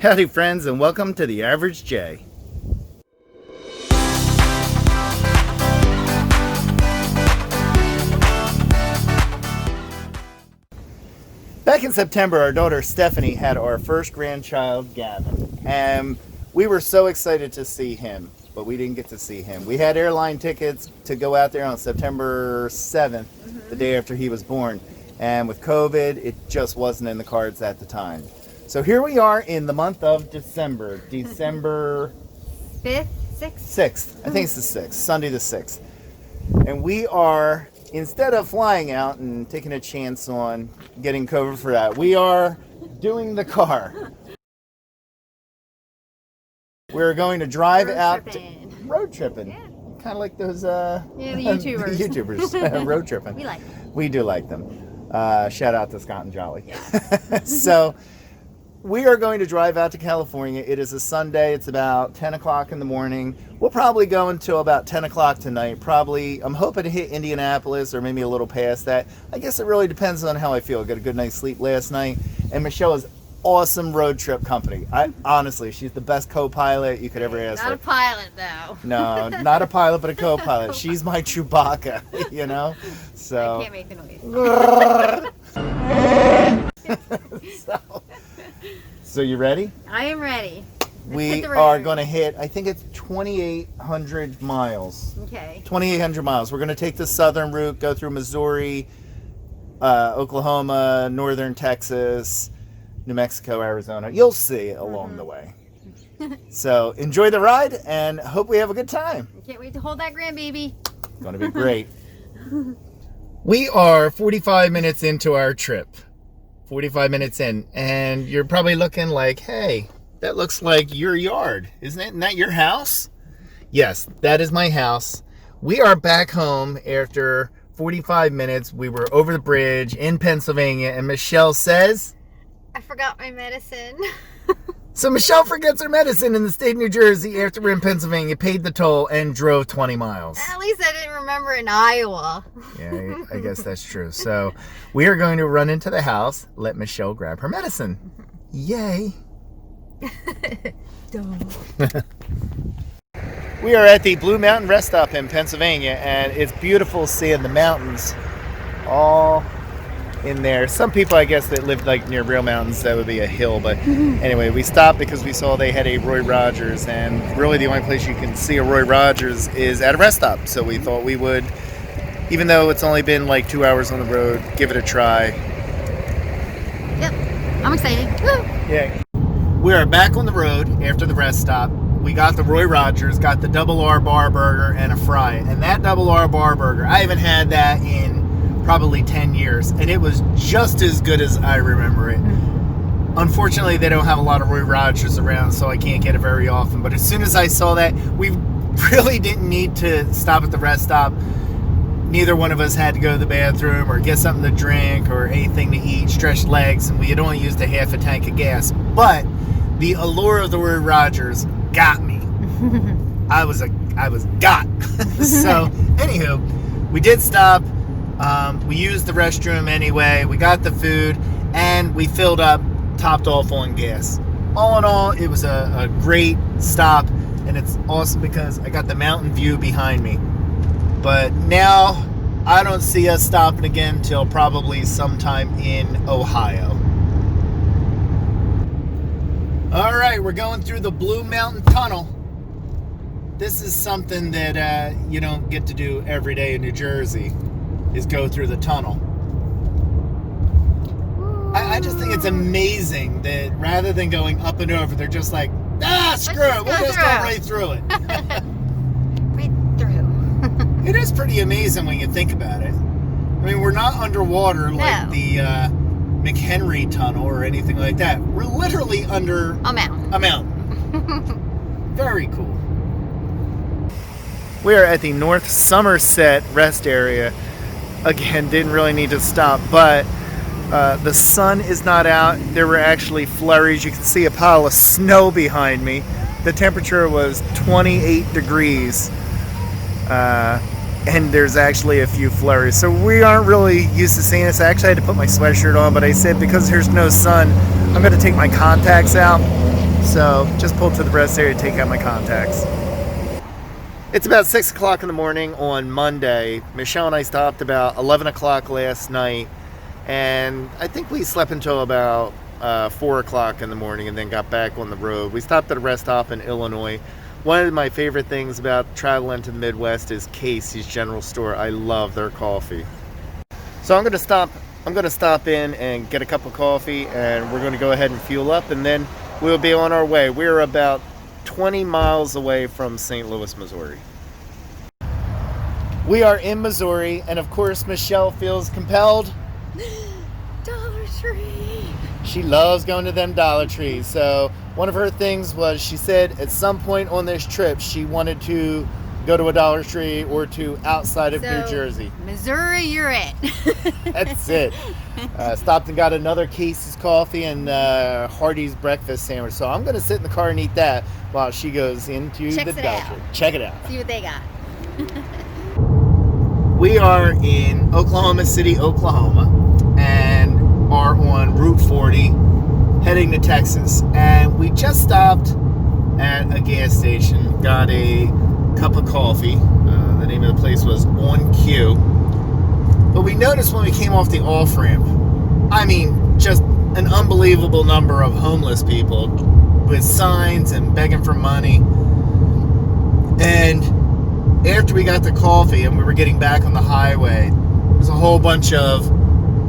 Howdy friends, and welcome to The Average J. Back in September, our daughter Stephanie had our first grandchild, Gavin, and we were so excited to see him, but we didn't get to see him. We had airline tickets to go out there on September 7th, the day after he was born, and with COVID, it just wasn't in the cards at the time. So here we are in the month of December 5th, 6th? I think it's the 6th, Sunday the 6th. And we are, instead of flying out and taking a chance on getting COVID for that, we are doing the car. We're going to drive road tripping. Yeah. Kind of like those the YouTubers. the YouTubers road tripping. We like them. We do like them. Shout out to Scott and Jolly. Yeah. So we are going to drive out to California. It is a Sunday. It's about 10 o'clock in the morning. We'll probably go until about 10 o'clock tonight. Probably, I'm hoping to hit Indianapolis or maybe a little past that. I guess it really depends on how I feel. I got a good night's sleep last night. And Michelle is awesome road trip company. Honestly, she's the best co-pilot you could ever ask for. Not a pilot, though. No, not a pilot, but a co-pilot. She's my Chewbacca, you know? So. I can't make the noise. So you ready? I am ready. We are going to hit, I think it's 2,800 miles. Okay. 2,800 miles. We're going to take the southern route, go through Missouri, Oklahoma, northern Texas, New Mexico, Arizona. You'll see along the way. So enjoy the ride and hope we have a good time. I can't wait to hold that grandbaby. It's going to be great. We are 45 minutes into our trip. 45 minutes in, and you're probably looking like, hey, that looks like your yard. Isn't that your house? Yes, that is my house. We are back home after 45 minutes. We were over the bridge in Pennsylvania, and Michelle says, I forgot my medicine. So Michelle forgets her medicine in the state of New Jersey after we're in Pennsylvania, paid the toll, and drove 20 miles. At least I didn't remember in Iowa. Yeah, I guess that's true. So we are going to run into the house, let Michelle grab her medicine. Yay. We are at the Blue Mountain Rest Stop in Pennsylvania, and it's beautiful seeing the mountains all in there. Some people, I guess, that live like near real mountains, that would be a hill, but anyway, we stopped because we saw they had a Roy Rogers, and really the only place you can see a Roy Rogers is at a rest stop, so we thought we would, even though it's only been like 2 hours on the road, give it a try. Yep, I'm excited. Woo! Yeah. We are back on the road after the rest stop. We got the Roy Rogers, got the double R bar burger and a fry, and that double R bar burger, I haven't had that in probably 10 years, and it was just as good as I remember it. Unfortunately, they don't have a lot of Roy Rogers around, so I can't get it very often, but as soon as I saw that, we really didn't need to stop at the rest stop. Neither one of us had to go to the bathroom or get something to drink or anything to eat, stretch legs, and we had only used a half a tank of gas, but the allure of the Roy Rogers got me. I was got. So anywho, we did stop. We used the restroom anyway. We got the food, and we filled up, topped off on gas. All in all, it was a great stop, and it's awesome because I got the mountain view behind me. But now, I don't see us stopping again till probably sometime in Ohio. All right, we're going through the Blue Mountain Tunnel. This is something that you don't get to do every day in New Jersey, is go through the tunnel. I just think it's amazing that rather than going up and over, they're just like, screw it, we'll just go right through it. Right through. It is pretty amazing when you think about it. I mean, we're not underwater like the McHenry Tunnel or anything like that. We're literally under a mountain. A mountain. Very cool. We are at the North Somerset rest area. Again, didn't really need to stop, but the sun is not out. There were actually flurries. You can see a pile of snow behind me. The temperature was 28 degrees, and there's actually a few flurries. So we aren't really used to seeing this. I actually had to put my sweatshirt on, but I said because there's no sun, I'm going to take my contacts out So just pulled to the rest area to take out my contacts. It's about 6 o'clock in the morning on Monday. Michelle and I stopped about 11 o'clock last night, and I think we slept until about 4 o'clock in the morning and then got back on the road. We stopped at a rest stop in Illinois. One of my favorite things about traveling to the Midwest is Casey's General Store. I love their coffee. So I'm going to stop in and get a cup of coffee, and we're going to go ahead and fuel up, and then we'll be on our way. We're about 20 miles away from St. Louis, Missouri. We are in Missouri, and of course Michelle feels compelled. Dollar Tree. She loves going to them Dollar Trees. So one of her things was, she said at some point on this trip she wanted to go to a Dollar Tree or two outside of New Jersey. Missouri, you're it. That's it. Stopped and got another Casey's coffee and Hardee's breakfast sandwich. So I'm going to sit in the car and eat that while she goes into the Dollar Tree. Check it out. See what they got. We are in Oklahoma City, Oklahoma, and are on Route 40 heading to Texas. And we just stopped at a gas station, got a cup of coffee. The name of the place was On Cue. But we noticed when we came off the off-ramp, I mean, just an unbelievable number of homeless people with signs and begging for money. And after we got the coffee and we were getting back on the highway, there's a whole bunch of,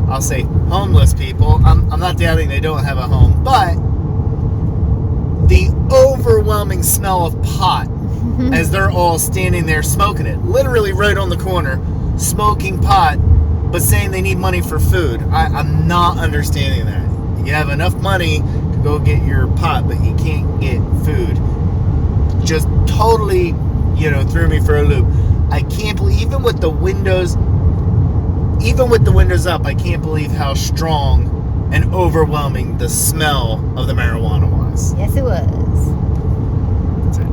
I'll say, homeless people. I'm not doubting they don't have a home, but the overwhelming smell of pot as they're all standing there smoking it, literally right on the corner, smoking pot, but saying they need money for food. I'm not understanding that. You have enough money to go get your pot, but you can't get food. Just totally, threw me for a loop. I can't believe, even with the windows up, I can't believe how strong and overwhelming the smell of the marijuana was. Yes, it was. That's it.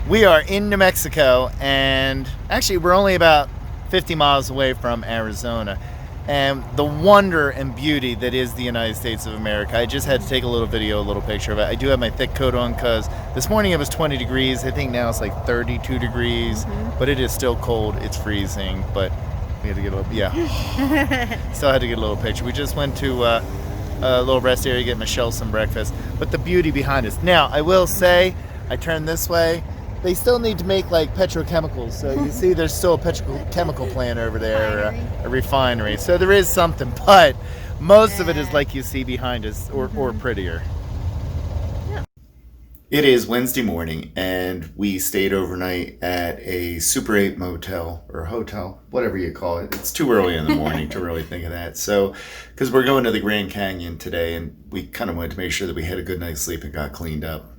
We are in New Mexico, and actually we're only about 50 miles away from Arizona. And the wonder and beauty that is the United States of America. I just had to take a little video, a little picture of it. I do have my thick coat on because this morning it was 20 degrees. I think now it's like 32 degrees, but it is still cold. It's freezing, but we had to get a little, still had to get a little picture. We just went to a little rest area to get Michelle some breakfast, but the beauty behind us. Now, I will say, I turned this way, they still need to make like petrochemicals. So you see there's still a petrochemical plant over there, a refinery. So there is something, but most of it is like you see behind us, or prettier. Yeah. It is Wednesday morning, and we stayed overnight at a Super 8 motel or hotel, whatever you call it. It's too early in the morning to really think of that. So, because we're going to the Grand Canyon today, and we kind of wanted to make sure that we had a good night's sleep and got cleaned up,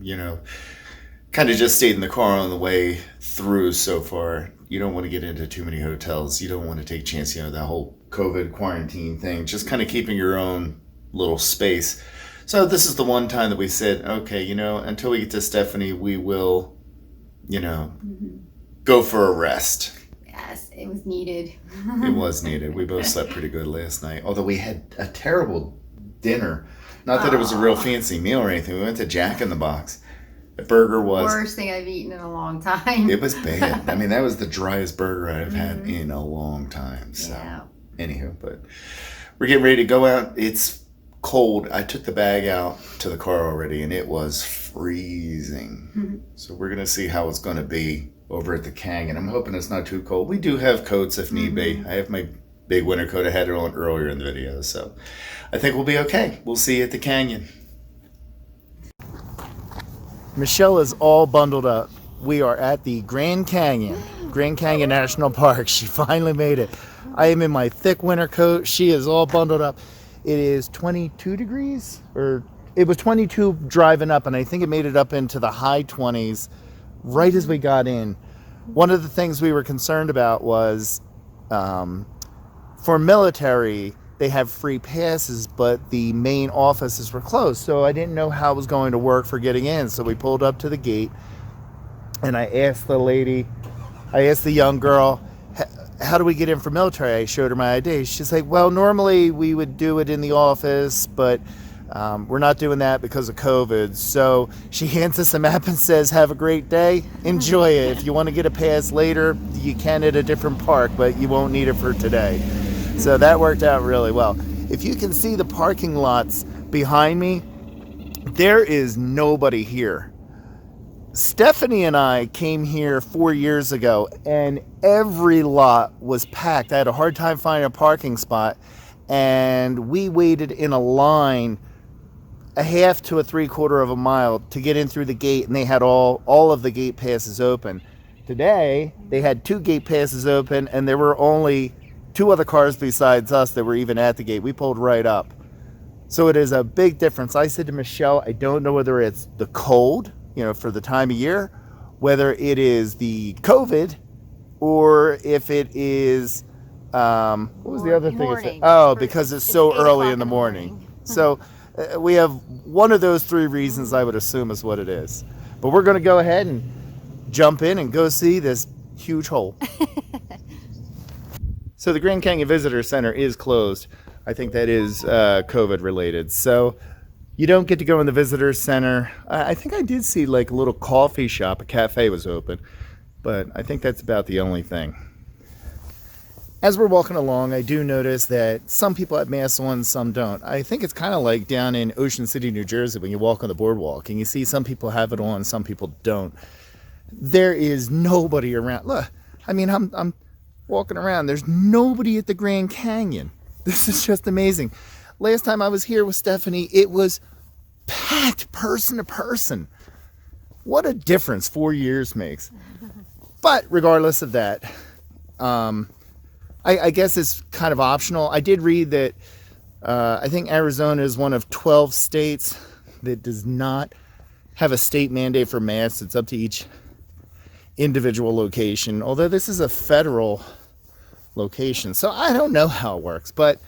kind of just stayed in the car on the way through so far. You don't want to get into too many hotels. You don't want to take a chance, that whole COVID quarantine thing, just kind of keeping your own little space. So this is the one time that we said, okay, until we get to Stephanie, we will, go for a rest. Yes, it was needed. It was needed. We both slept pretty good last night, although we had a terrible dinner. Not that it was a real fancy meal or anything. We went to Jack in the Box. The burger was worst thing I've eaten in a long time. It was bad. I mean, that was the driest burger I've had in a long time. So, anywho, but we're getting ready to go out. It's cold. I took the bag out to the car already, and it was freezing. So we're gonna see how it's gonna be over at the canyon. I'm hoping it's not too cold. We do have coats if need be. I have my big winter coat. I had it on earlier in the video, so I think we'll be okay. We'll see you at the canyon. Michelle is all bundled up. We are at the Grand Canyon National Park. She finally made it. I am in my thick winter coat. She is all bundled up. It is 22 degrees, or it was 22 driving up, and I think it made it up into the high 20s right as we got in. One of the things we were concerned about was for military, they have free passes, but the main offices were closed. So I didn't know how it was going to work for getting in. So we pulled up to the gate, and I asked the young girl, how do we get in for military? I showed her my ID. She's like, well, normally we would do it in the office, but we're not doing that because of COVID. So she hands us a map and says, have a great day. Enjoy it. If you want to get a pass later, you can at a different park, but you won't need it for today. So that worked out really well. If you can see the parking lots behind me, there is nobody here. Stephanie and I came here 4 years ago, and every lot was packed. I had a hard time finding a parking spot, and we waited in a line a half to a 3/4 of a mile to get in through the gate, and they had all of the gate passes open. Today, they had 2 gate passes open, and there were only 2 other cars besides us that were even at the gate. We pulled right up. So it is a big difference. I said to Michelle, I don't know whether it's the cold, for the time of year, whether it is the COVID, or if it is, what was the other thing? Morning. Oh, because it's so early in the morning. So we have one of those 3 reasons, I would assume, is what it is. But we're going to go ahead and jump in and go see this huge hole. So the Grand Canyon Visitor Center is closed. I think that is COVID related. So you don't get to go in the visitor center. I think I did see like a little coffee shop, a cafe was open, but I think that's about the only thing. As we're walking along, I do notice that some people have masks on, some don't. I think it's kind of like down in Ocean City, New Jersey, when you walk on the boardwalk and you see some people have it on, some people don't. There is nobody around. Look, I mean, I'm walking around. There's nobody at the Grand Canyon. This is just amazing. Last time I was here with Stephanie, it was packed person to person. What a difference 4 years makes. But regardless of that, I guess it's kind of optional. I did read that I think Arizona is one of 12 states that does not have a state mandate for masks. It's up to each individual location, although this is a federal location. So I don't know how it works, but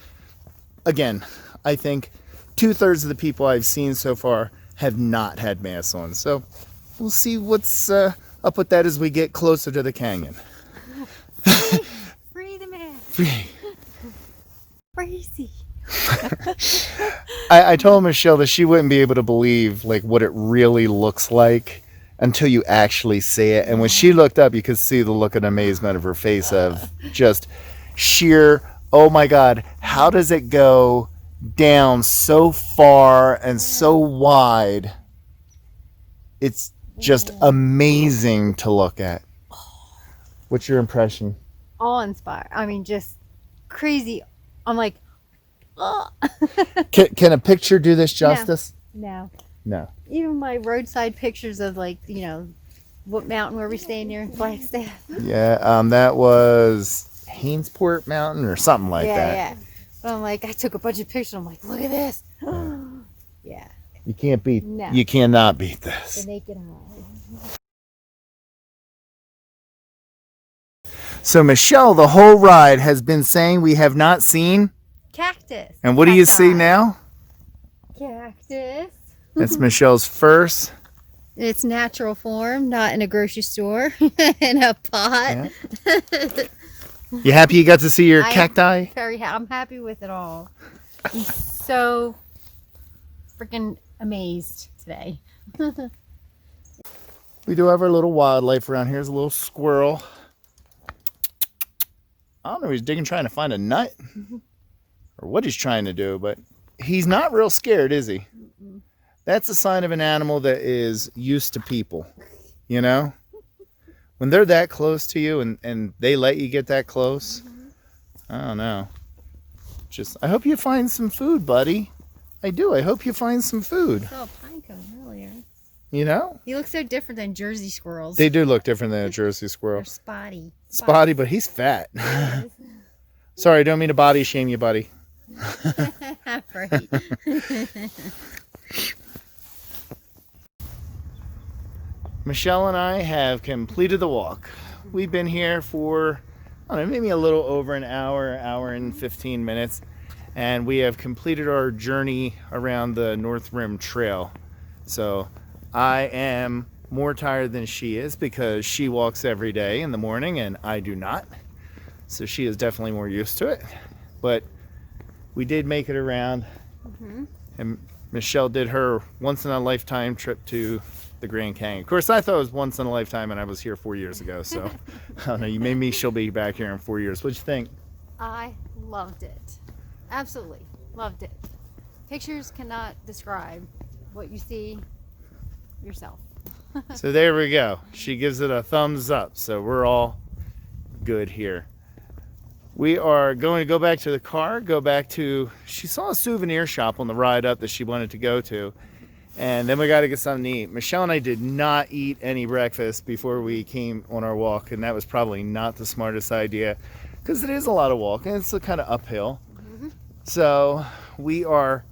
again, I think 2/3 of the people I've seen so far have not had masks on. So we'll see what's up with that as we get closer to the canyon. Free the man. Free. Crazy. I told Michelle that she wouldn't be able to believe like what it really looks like until you actually see it. And when she looked up, you could see the look of amazement of her face of just sheer, oh my God, how does it go down so far and so wide? It's just amazing to look at. What's your impression? Awe-inspired. I mean, just crazy. I'm like, oh. Can a picture do this justice? No. No. Even my roadside pictures of what mountain were we staying near? Flagstaff. Yeah, that was Hainesport Mountain or something like that. Yeah. But I'm like, I took a bunch of pictures. I'm like, look at this. Yeah. You can't beat. No. You cannot beat this. The naked eye. So Michelle, the whole ride has been saying we have not seen Cactus. And what do you see now? Cactus. That's Michelle's first. Its natural form, not in a grocery store, in a pot. Yeah. You happy you got to see your cacti? I'm happy with it all. I'm so freaking amazed today. We do have our little wildlife around here. Here's a little squirrel. I don't know if he's digging trying to find a nut or what he's trying to do, but he's not real scared, is he? That's a sign of an animal that is used to people, When they're that close to you and they let you get that close, I don't know. I hope you find some food, buddy. I do. I hope you find some food. I saw a pine cone earlier. He looks so different than Jersey squirrels. They do look different than a Jersey squirrel. They're spotty. Spotty, but he's fat. Sorry, I don't mean to body shame you, buddy. Right. Michelle and I have completed the walk. We've been here for, I don't know, maybe a little over an hour and 15 minutes. And we have completed our journey around the North Rim Trail. So I am more tired than she is because she walks every day in the morning and I do not. so she is definitely more used to it. But we did make it around, and Michelle did her once-in-a-lifetime trip to the Grand Canyon. Of course, I thought it was once in a lifetime, and I was here 4 years ago, so I don't know. You made me, she'll be back here in 4 years. What'd you think? I loved it. Absolutely loved it. Pictures cannot describe what you see yourself. So there we go. She gives it a thumbs up, so we're all good here. We are going to go back to the car, she saw a souvenir shop on the ride up that she wanted to go to, and then we got to get something to eat. Michelle and I did not eat any breakfast before we came on our walk, and that was probably not the smartest idea because it is a lot of walking. It's kind of uphill. So we are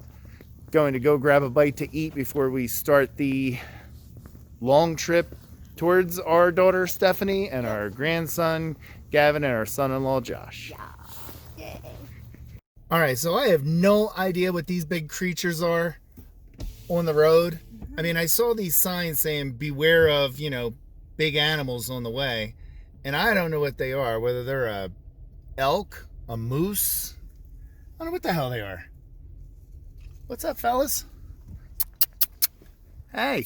going to go grab a bite to eat before we start the long trip towards our daughter Stephanie and our grandson Gavin and our son-in-law Josh. Yay. All right, so I have no idea what these big creatures are on the road. I mean, I saw these signs saying beware of, you know, big animals on the way, and I don't know what they are, whether they're a elk, a moose. I don't know what the hell they are. What's up, fellas? Hey.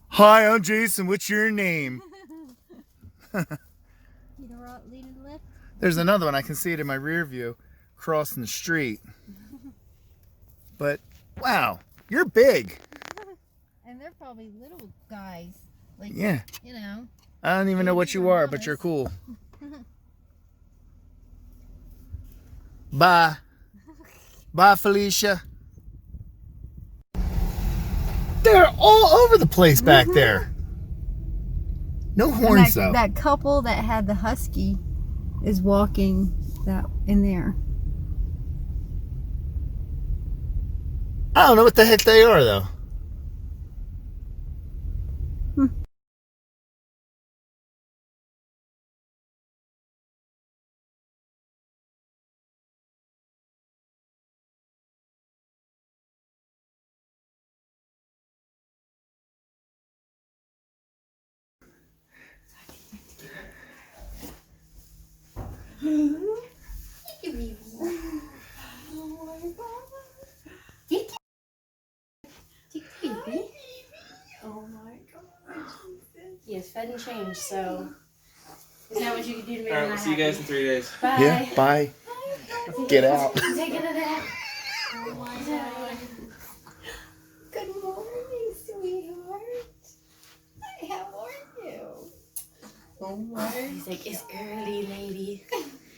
Hi, I'm Jason. What's your name? There's another one. I can see it in my rear view crossing the street. But, wow, you're big. And they're probably little guys. Like, yeah. You know. I don't even know what you are, but you're cool. Bye. Bye, Felicia. They're all over the place back there. No horns, though. That couple that had the husky is walking that in there. I don't know what the heck they are, though. Oh my god. Yes, fed and changed, so isn't that what you could do to me? Alright, we'll see you guys in 3 days. Bye. Yeah, bye. Get out. I'm taking a nap. Oh my god. Good morning, sweetheart. Hi, how are you? Oh my. He's like, it's early, lady.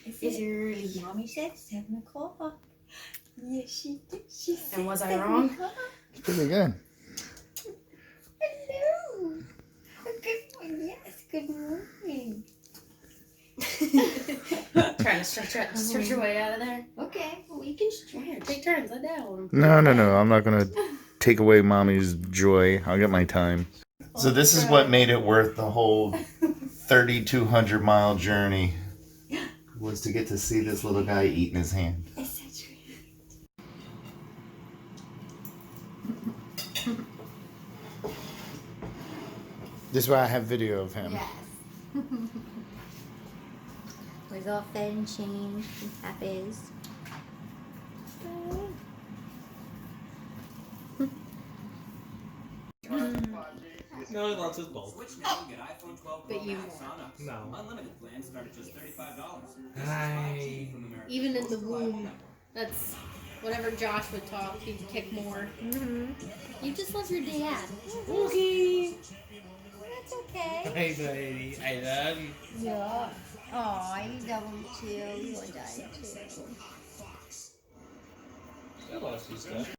It's early. Mommy said 7 o'clock. Yes, she did. She said And was I 7 wrong? o'clock. It's pretty good. Hello. Good morning. Yes, good morning. Trying to stretch your way out of there. Okay, well, we can stretch. Take turns, let down. No. I'm not going to take away Mommy's joy. I'll get my time. So this is what made it worth the whole 3,200-mile journey. Was to get to see this little guy eating his hand. This is why I have video of him. Yes. Was all fed and changed and happy. No, lots of both. But you No. Unlimited plans start at just $35. Hi. even in the womb, that's whenever Josh would talk, he'd kick more. You just love your dad. Okay. That's okay. Hey, buddy. I love you. Yeah. Aw, you love him too. You want daddy too. I lost you stuff.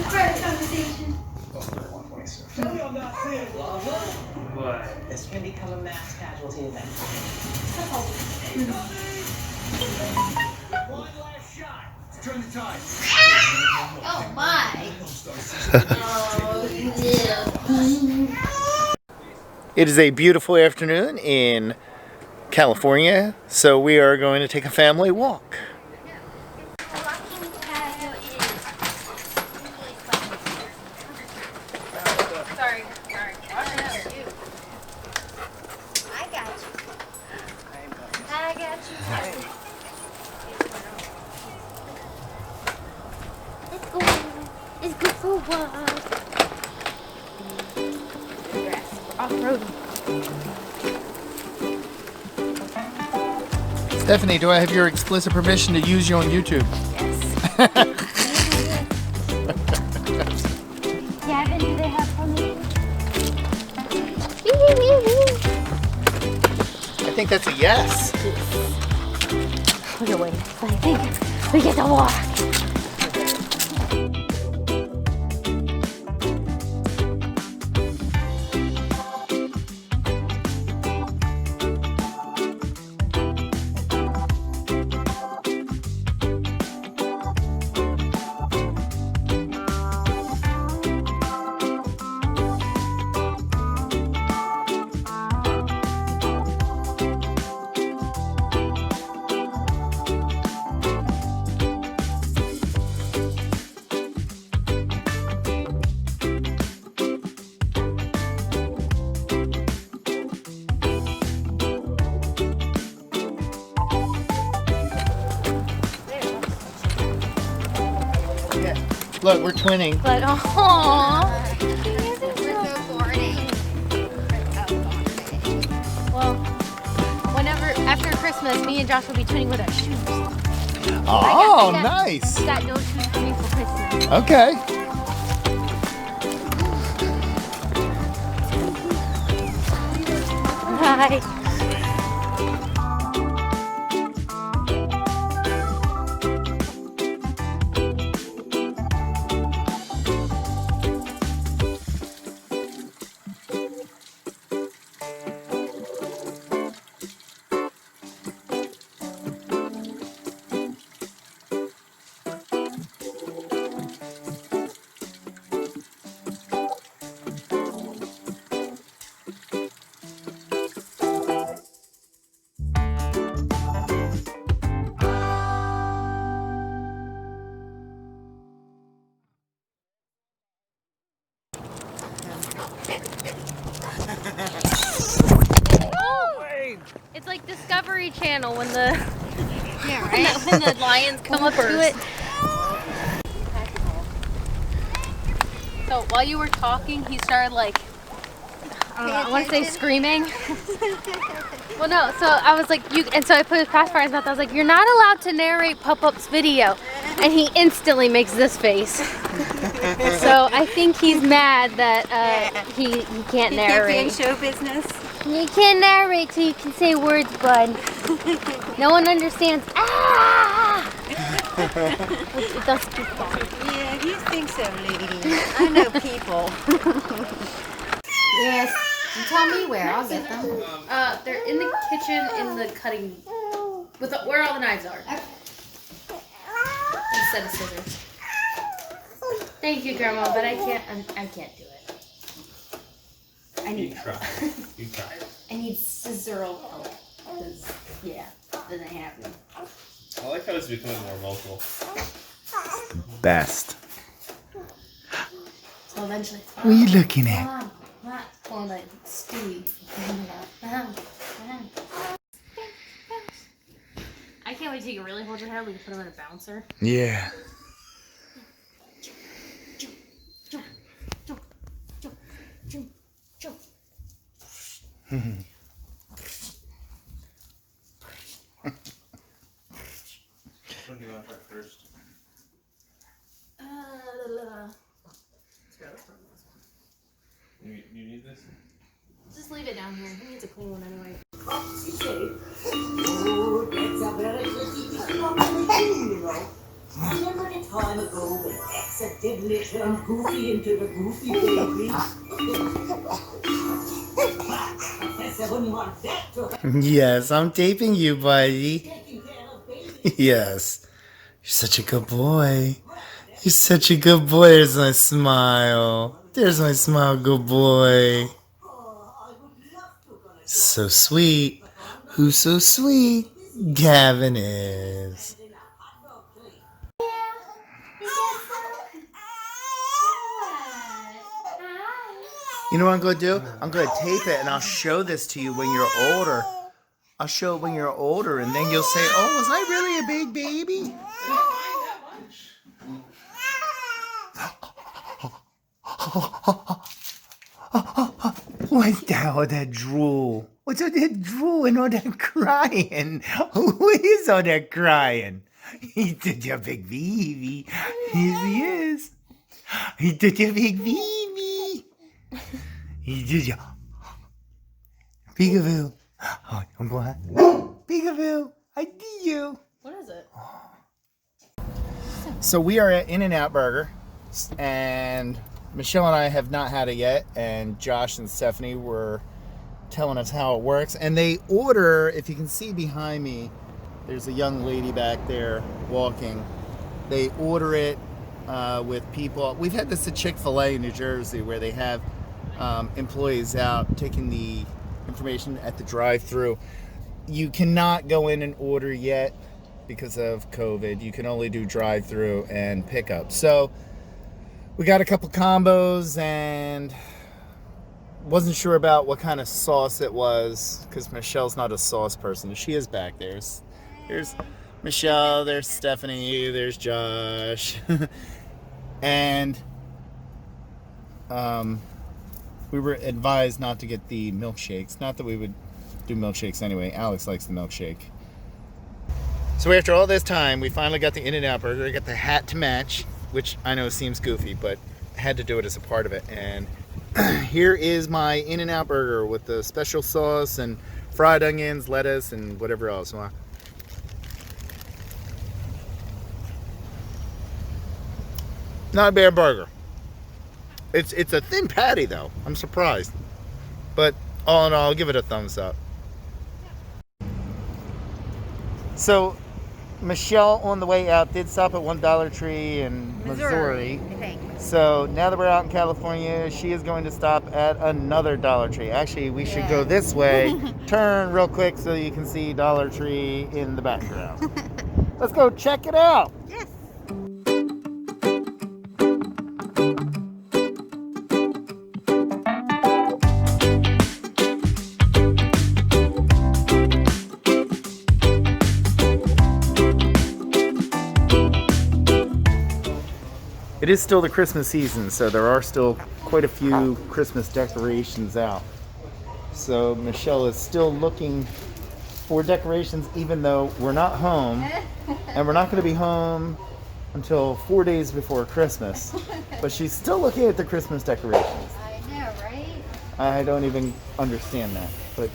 Private conversation. What? This can become a mass casualty event. One last shot. Turn the tide. Oh my. It is a beautiful afternoon in California, so we are going to take a family walk. I got you. I got you. Let's go. Let's go for a walk. Off-roading. Stephanie, do I have your explicit permission to use you on YouTube? Gavin, do they have for me? I think that's a yes. We're waiting. I think we get to walk. Look, we're twinning. But oh, well, whenever after Christmas, me and Josh will be twinning with our shoes. Oh, I got- nice. Got no shoes for me for Christmas. Okay. Hi. It's like Discovery Channel when the when the lions come up to it. So while you were talking, he started like I want to say screaming. Well, no. So I was like, and so I put his pacifier in his mouth. I was like, "You're not allowed to narrate Pup-Up's video," and he instantly makes this face. So I think he's mad that he can't narrate. Can't be in show business. You can't narrate till you can say words, bud. No one understands. Ah! It does keep going. Yeah, you think so, lady. I know people. Yes. You tell me where. I'll get them. They're in the kitchen in the cutting with where all the knives are. Instead of scissors. Thank you, Grandma, but I can't do it. I You need try. You try. I need scissoral help. Because yeah, doesn't happen. I like how it's becoming more vocal. Best. So eventually. What are you looking at? Mom, pulling like Stewie. I can't wait till you can really hold your hair. We can put him in a bouncer. Yeah. Which one do you want to try first? You need this? Just leave it down here. He needs a clean one anyway. Remember the time ago when I accidentally turned Goofy into the Goofy baby? Professor wouldn't want that to Yes, I'm taping you, buddy. taking care of baby. Yes. You're such a good boy. You're such a good boy. There's my smile. There's my smile, good boy. So sweet. Who's so sweet? Gavin is. You know what I'm going to do? I'm going to tape it and I'll show this to you when you're older. I'll show it when you're older and then you'll say, oh, was I really a big baby? What's that? All that drool? What's all that drool and all that crying? Who is all that crying? He's such a big baby. Yes, he is. He's such a big baby. He's just a peekaboo. Oh, I'm going. Peekaboo, I see you. What is it? So we are at In-N-Out Burger, and Michelle and I have not had it yet, and Josh and Stephanie were telling us how it works. And they order, if you can see behind me, there's a young lady back there walking. They order it with people. We've had this at Chick-fil-A in New Jersey where they have employees out taking the information at the drive-thru. You cannot go in and order yet because of COVID. You can only do drive-thru and pickup. So we got a couple combos and wasn't sure about what kind of sauce it was because Michelle's not a sauce person. She is back there. There's Michelle, there's Stephanie, there's Josh. And we were advised not to get the milkshakes. Not that we would do milkshakes anyway. Alex likes the milkshake. So after all this time, we finally got the In-N-Out Burger. I got the hat to match, which I know seems goofy, but had to do it as a part of it. And here is my In-N-Out Burger with the special sauce and fried onions, lettuce, and whatever else. Not a bad burger. It's a thin patty though. I'm surprised. But all in all, I'll give it a thumbs up. So Michelle on the way out did stop at one Dollar Tree in Missouri. I think. So now that we're out in California, she is going to stop at another Dollar Tree. Actually, we should go this way. Turn real quick so you can see Dollar Tree in the background. Let's go check it out. Yes. It is still the Christmas season, so there are still quite a few Christmas decorations out. So Michelle is still looking for decorations even though we're not home. And we're not going to be home until 4 days before Christmas. But she's still looking at the Christmas decorations. I know, right? I don't even understand that. But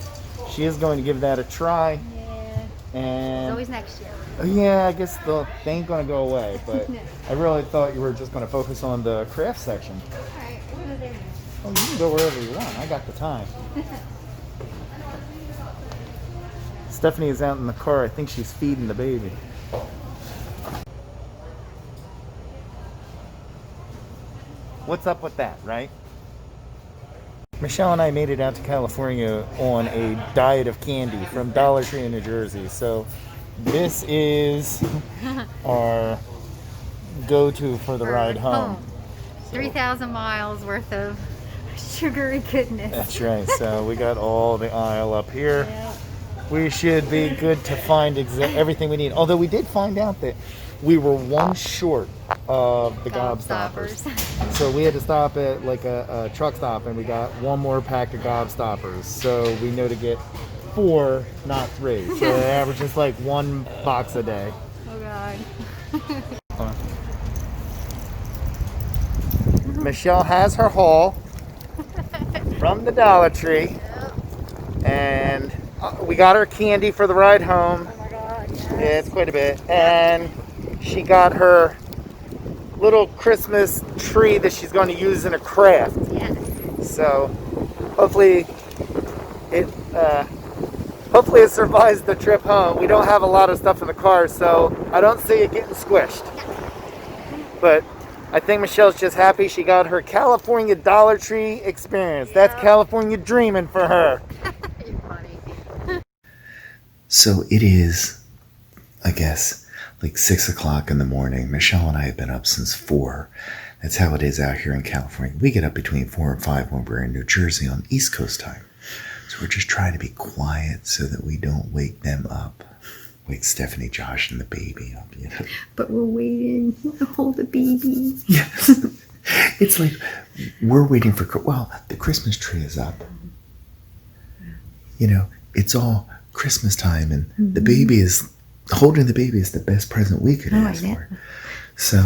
she is going to give that a try. Yeah. And It's always next year. yeah, I guess they ain't going to go away. But I really thought you were just going to focus on the craft section. Alright, we'll go there now. Oh, you can go wherever you want. I got the time. Stephanie is out in the car. I think she's feeding the baby. What's up with that, right? Michelle and I made it out to California on a diet of candy from Dollar Tree in New Jersey. So this is our go-to for the ride home. 3,000 miles worth of sugary goodness. That's right. So we got all the aisle up here. We should be good to find everything we need. Although we did find out that we were one short of the Gobstoppers. So we had to stop at like a truck stop and we got one more pack of Gobstoppers. So we know to get 4, not 3. So the average is like 1 box a day. Oh God. Michelle has her haul from the Dollar Tree. And we got her candy for the ride home. Oh my God. Yes. Yeah, it's quite a bit. And she got her little Christmas tree that she's going to use in a craft. Yes. So hopefully it survives the trip home. We don't have a lot of stuff in the car, so I don't see it getting squished. But I think Michelle's just happy she got her California Dollar Tree experience. That's California dreaming for her. You're funny. So it is, I guess, like 6 o'clock in the morning. Michelle and I have been up since 4. That's how it is out here in California. We get up between 4 and 5 when we're in New Jersey on East Coast time. So we're just trying to be quiet so that we don't wake them up. Wake Stephanie, Josh, and the baby up, you know. But we're waiting to hold the baby. Yes. It's like we're waiting for, well, the Christmas tree is up. You know, it's all Christmas time, and the baby is, holding the baby is the best present we could ask for. So,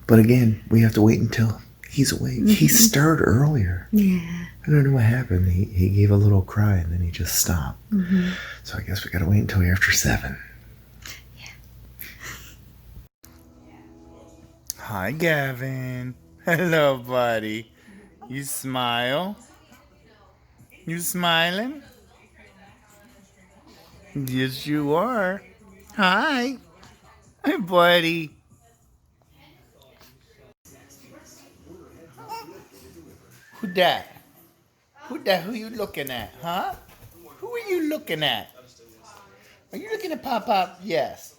but again, we have to wait until he's awake. He stirred earlier. Yeah. I don't know what happened. He gave a little cry, and then he just stopped. So I guess we got to wait until after 7. Hi, Gavin. Hello, buddy. You smile? You smiling? Yes, you are. Hi. Hi, buddy. Who that? Who that? Who you looking at, huh? Who are you looking at? Are you looking at Pop-Pop? Yes.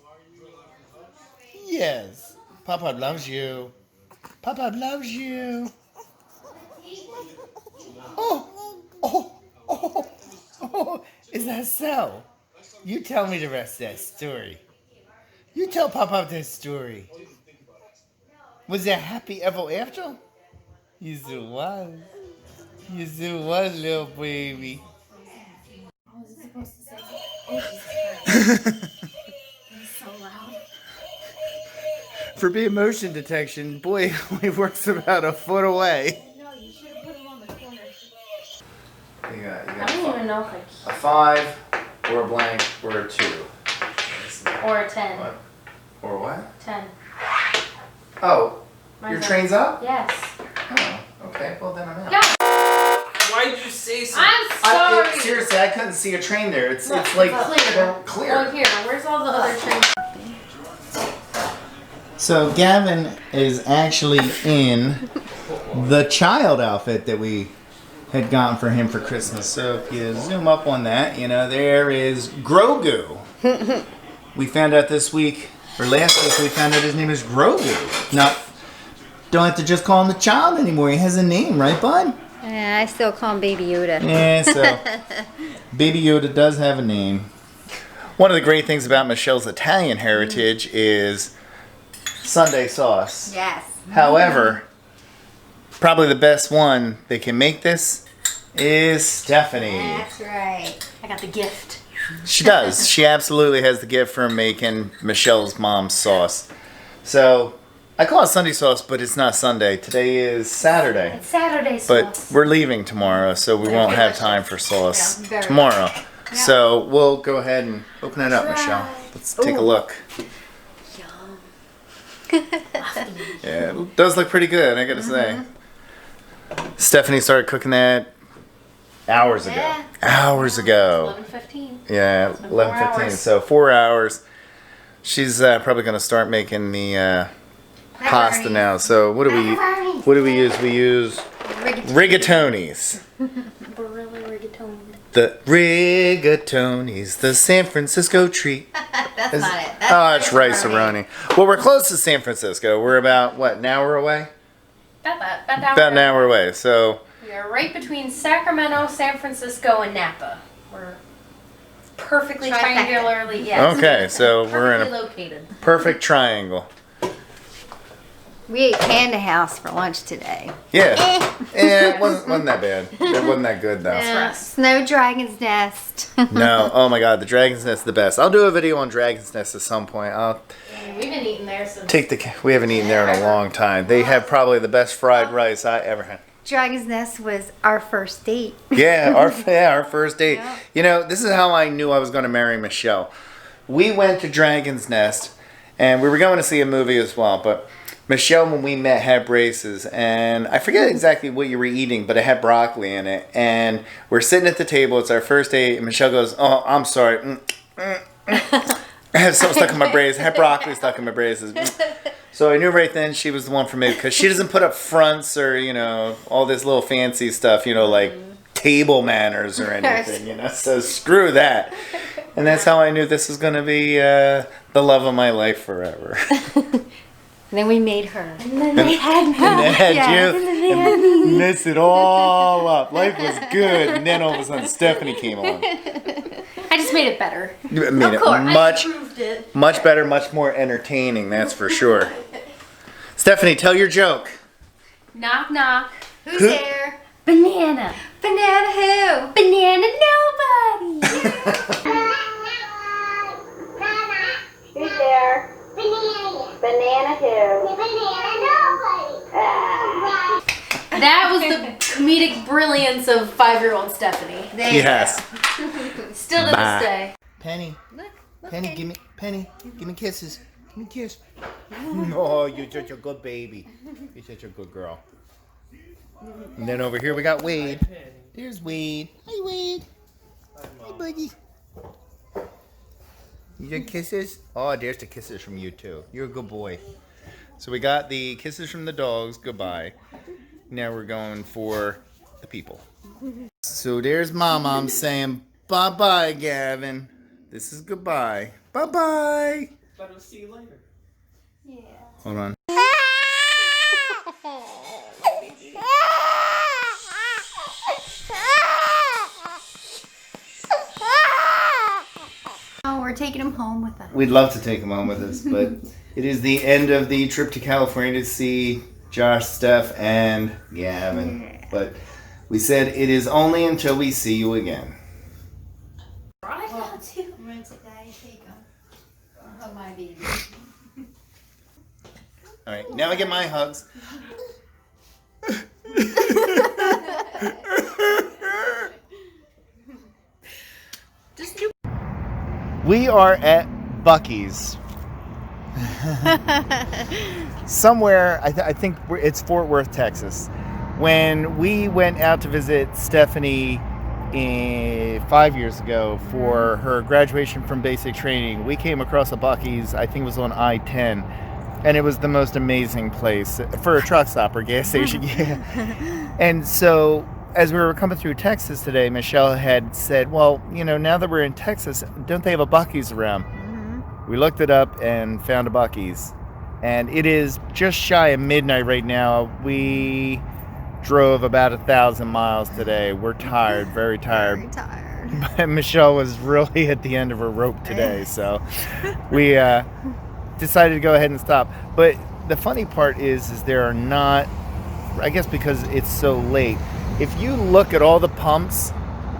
Yes. Pop-Pop loves you. Pop-Pop loves you. Oh, is that so? You tell me the rest of that story. You tell Pop-Pop that story. Was that happy ever after? Yes, it was. Yes, it was, little baby. For being motion detection, boy, it only works about a foot away. No, you should have put him on the corner. You got I don't even know if a 5, or a blank, or a 2. or a 10. What? Or what? 10. Oh, Mine's your up. train's up? Yes. Oh, okay. Well, then I'm out. Yeah. Why did you say so? I'm sorry. Seriously, I couldn't see a train there. It's Look, it's like clear. clear. Oh, here. Where's all the other trains? So Gavin is actually in the child outfit that we had gotten for him for Christmas. So if you zoom up on that, you know, there is Grogu. We found out this week, or last week, we found out his name is Grogu. Now, don't have to just call him the child anymore. He has a name, right, bud? Yeah, I still call him Baby Yoda. Yeah, so Baby Yoda does have a name. One of the great things about Michelle's Italian heritage is Sunday sauce. Yes. However, probably the best one that can make this is Stephanie. That's right. I got the gift. She does. She absolutely has the gift for making Michelle's mom's sauce. So I call it Sunday sauce, but it's not Sunday. Today is Saturday. It's Saturday But sauce. we're leaving tomorrow, so we won't have time for sauce Yeah, very tomorrow. So we'll go ahead and open it up, Michelle. Let's take a look. Yeah, it does look pretty good, I gotta say. Stephanie started cooking that hours ago. Yeah. Hours ago. 11:15. Yeah, been 11:15. 4 hours. So 4 hours. She's probably gonna start making the pasta now. So what do we use? We use rigatonis. Barilla rigatoni. The rigatonis, the San Francisco treat. That's not it. Oh, it's rice-a-roni. Well, we're close to San Francisco. We're about, what, an hour away? About an hour away. So We are right between Sacramento, San Francisco, and Napa. We're perfectly Trifecta. triangularly, yes. okay, so we're in Perfectly a located. perfect triangle. We ate Panda House for lunch today. Yeah, it wasn't that bad. It wasn't that good though. Snow Dragon's Nest. No, oh my God, the Dragon's Nest is the best. I'll do a video on Dragon's Nest at some point. I'll We've been eating there since. we haven't eaten there in a long time. They have probably the best fried rice I ever had. Dragon's Nest was our first date. Yeah, our first date. Yeah. You know, this is how I knew I was going to marry Michelle. We went to Dragon's Nest, and we were going to see a movie as well. But Michelle, when we met, had braces, and I forget exactly what you were eating, but it had broccoli in it. And we're sitting at the table. It's our first date, and Michelle goes, "Oh, I'm sorry. I have something stuck in my braces. I had broccoli stuck in my braces." So I knew right then she was the one for me because she doesn't put up fronts or, you know, all this little fancy stuff, you know, like table manners or anything, you know. So screw that. And that's how I knew this was going to be the love of my life forever. And then we made her. And then they had me. And they had Yeah. you and messed it all up. Life was good, and then all of a sudden Stephanie came along. I just made it better. You made it much better, much more entertaining, that's for sure. Stephanie, tell your joke. Knock, knock. Who's there? Banana. Banana who? Banana nobody. Who's there? Banana who? That was the comedic brilliance of 5-year-old Stephanie. Yes. Still to Bye. this day. Penny. Penny, give me kisses. Give me a kiss. Oh, you're such a good baby. You're such a good girl. And then over here we got Wade. There's Wade. Hi, Wade. Hi, buddy. You get kisses? Oh, there's the kisses from you too. You're a good boy. So we got the kisses from the dogs. Goodbye. Now we're going for the people. So there's Mom saying bye-bye, Gavin. This is goodbye. Bye-bye. But we'll see you later. Hold on. Oh, we're taking him home with us. We'd love to take him home with us, but it is the end of the trip to California to see Josh, Steph, and Gavin. But we said it is only until we see you again. All right, now I get my hugs. We are at Buc-ees. Somewhere, I think it's Fort Worth, Texas. When we went out to visit Stephanie 5 years ago for her graduation from basic training, we came across a Buc-ees, I think it was on I-10, and it was the most amazing place for a truck stop or gas station. Yeah. And so as we were coming through Texas today, Michelle had said, well, you know, now that we're in Texas, don't they have a Buc-ees around? We looked it up and found a Buc-ees. And it is just shy of midnight right now. We drove about 1,000 miles today. We're tired, very tired. Very tired. But Michelle was really at the end of her rope today, so we decided to go ahead and stop. But the funny part is there are not, I guess because it's so late, if you look at all the pumps,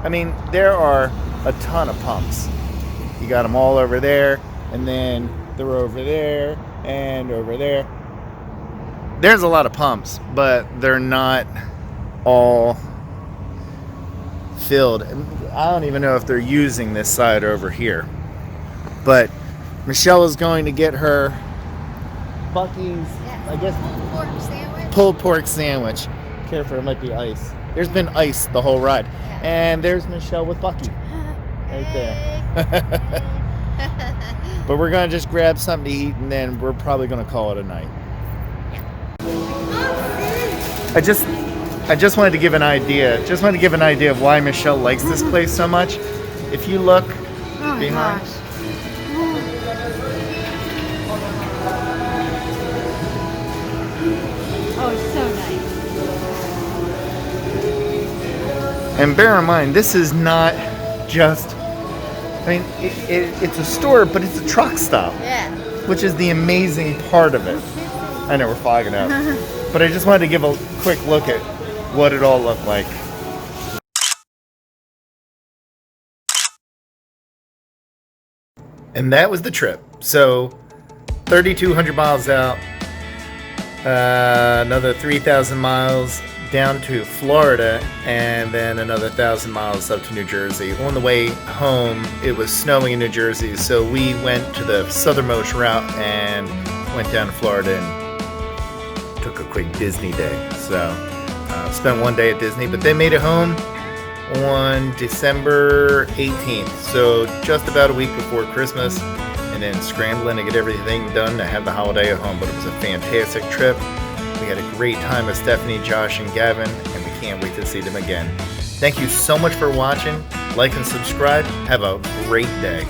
I mean, there are a ton of pumps. You got them all over there, and then they're over there, and over there. There's a lot of pumps, but they're not all filled. I don't even know if they're using this side over here. But Michelle is going to get her Buc-ees, I guess, pulled pork sandwich. Careful, it might be ice. There's been ice the whole ride. And there's Michelle with Buc-ee right there. But we're going to just grab something to eat, and then we're probably going to call it a night. I just wanted to give an idea. Just wanted to give an idea of why Michelle likes this place so much. If you look behind. Gosh. Oh, it's so nice. And bear in mind, this is not just, I mean, it's a store, but it's a truck stop. Yeah. Which is the amazing part of it. I know we're fogging up. But I just wanted to give a quick look at what it all looked like. And that was the trip. So 3,200 miles out, another 3,000 miles down to Florida, and then another 1,000 miles up to New Jersey. On the way home, it was snowing in New Jersey, so we went to the southernmost route and went down to Florida and took a quick Disney day. So spent one day at Disney, but they made it home on December 18th, so just about a week before Christmas, and then scrambling to get everything done to have the holiday at home. But it was a fantastic trip. We had a great time with Stephanie, Josh, and Gavin, and we can't wait to see them again. Thank you so much for watching. Like and subscribe. Have a great day.